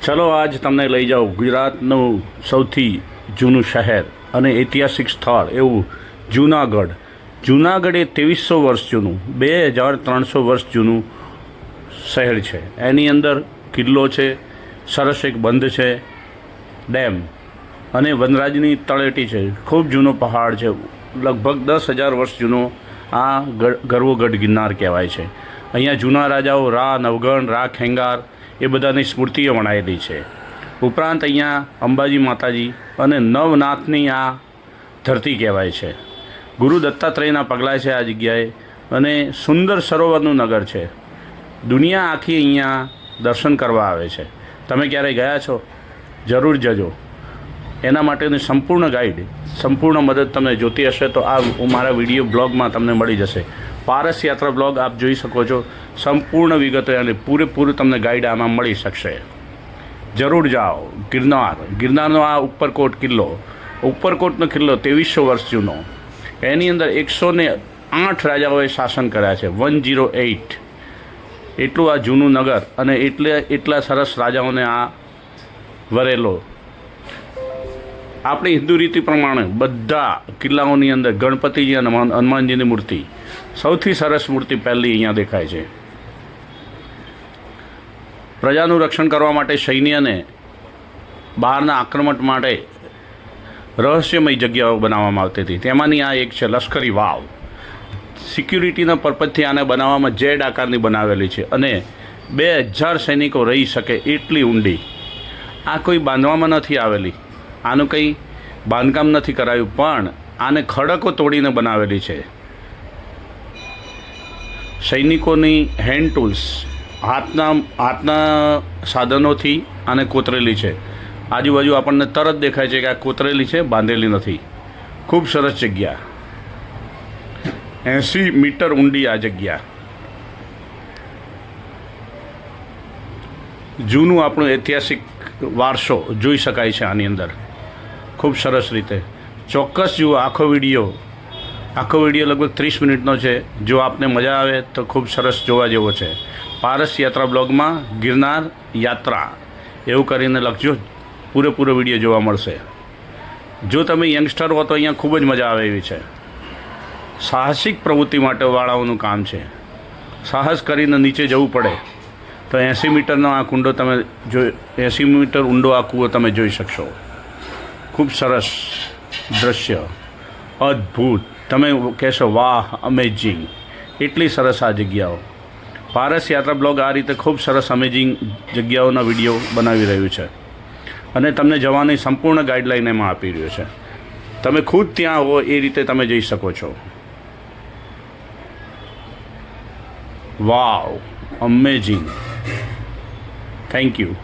ચલો આજ તમને લઈ જાઉં ગુજરાતનું સૌથી જૂનું શહેર અને ઐતિહાસિક સ્થળ એવું જૂનાગઢ. જૂનાગઢ એ 2300 વર્ષ જૂનું 2300 વર્ષ જૂનું શહેર છે. એની અંદર કિલ્લો છે, સરસ એક બંધ છે, ડેમ અને વનરાજની તળેટી છે. ખૂબ જૂનો પહાડ છે, લગભગ 10,000 વર્ષ જૂનો આ ગરવો ગઢ ગિરનાર કહેવાય છે. અહીંયા જૂના રાજાઓ રા નવગણ, રા ખેંગાર એ બધાની સ્મૃતિઓ વણાયેલી છે. ઉપરાંત અહીંયા અંબાજી માતાજી અને નવનાથની આ ધરતી કહેવાય છે. ગુરુ દત્તાત્રેયના પગલાં છે આ જગ્યાએ અને સુંદર સરોવરનું નગર છે. દુનિયા આખી અહીંયા દર્શન કરવા આવે છે. તમે ક્યારેય ગયા છો? જરૂર જજો. એના માટેની સંપૂર્ણ ગાઈડ, સંપૂર્ણ મદદ તમને જોતી હશે તો આ મારા વિડીયો બ્લોગમાં તમને મળી જશે. પારસ યાત્રા બ્લોગ આપ જોઈ શકો છો. સંપૂર્ણ વિગતો અને પૂરેપૂરું તમને ગાઈડ આમાં મળી શકશે. જરૂર જાઓ. ગિરનારનો આ ઉપરકોટ કિલ્લો, ઉપરકોટનો કિલ્લો 2300 વર્ષ જૂનો. એની અંદર 108 રાજાઓએ શાસન કર્યા છે. 108 એટલું આ જૂનું નગર અને એટલા સરસ રાજાઓને આ વરેલો. આપણી હિન્દુ રીતિ પ્રમાણે બધા કિલ્લાઓની અંદર ગણપતિજી અને હનુમાનજીની મૂર્તિ, સૌથી સરસ મૂર્તિ પહેલી અહીંયા દેખાય છે. પ્રજાનું રક્ષણ કરવા માટે સૈન્યને બહારના આક્રમણ માટે રહસ્યમય જગ્યાઓ બનાવવામાં આવતી હતી. તેમાંની આ એક છે લશ્કરી વાવ. સિક્યુરિટીના પર્પઝથી આને બનાવવામાં જેડ આકારની બનાવેલી છે અને 2000 સૈનિકો રહી શકે એટલી ઊંડી. આ કોઈ બાંધવામાં નથી આવેલી, આનું કંઈ બાંધકામ નથી કરાયું, પણ આને ખડકો તોડીને બનાવેલી છે. સૈનિકોની હેન્ડ ટૂલ્સ, હાથના સાધનોથી આને કોતરેલી છે. આજુબાજુ આપણને તરત દેખાય છે કે આ કોતરેલી છે, બાંધેલી નથી. ખૂબ સરસ જગ્યા. 80 મીટર ઊંડી આ જગ્યા. જૂનું આપણું ઐતિહાસિક વારસો જોઈ શકાય છે આની અંદર ખૂબ સરસ રીતે. ચોક્કસ જુઓ આખો વિડીયો લગભગ 30 મિનિટનો છે. જો આપને મજા આવે તો ખૂબ સરસ જોવા જેવો છે. પારસ યાત્રા બ્લોગમાં ગિરનાર યાત્રા એવું કરીને લખજો, પૂરેપૂરો વિડીયો જોવા મળશે. જો તમે યંગસ્ટર હો તો અહીંયા ખૂબ જ મજા આવે એવી છે. સાહસિક પ્રવૃત્તિ માટે વાળાઓનું કામ છે. સાહસ કરીને નીચે જવું પડે તો 80 મીટરનો આ કુંડો તમે 80 મીટર ઊંડો આ કૂવો તમે જોઈ શકશો. ખૂબ સરસ દૃશ્ય, અદ્ભુત. તમે કહેશો વાહ, અમેઝિંગ. એટલી સરસ આ જગ્યાઓ. પારસ યાત્રા બ્લોગ આ રીતે ખૂબ સરસ અમેઝિંગ જગ્યાઓના વિડીયો બનાવી રહ્યું છે અને તમને જવાની સંપૂર્ણ ગાઈડલાઈન એમાં આપી રહ્યો છે. તમે ખુદ ત્યાં હો એ રીતે તમે જઈ શકો છો. વાવ, અમેઝિંગ. Thank you.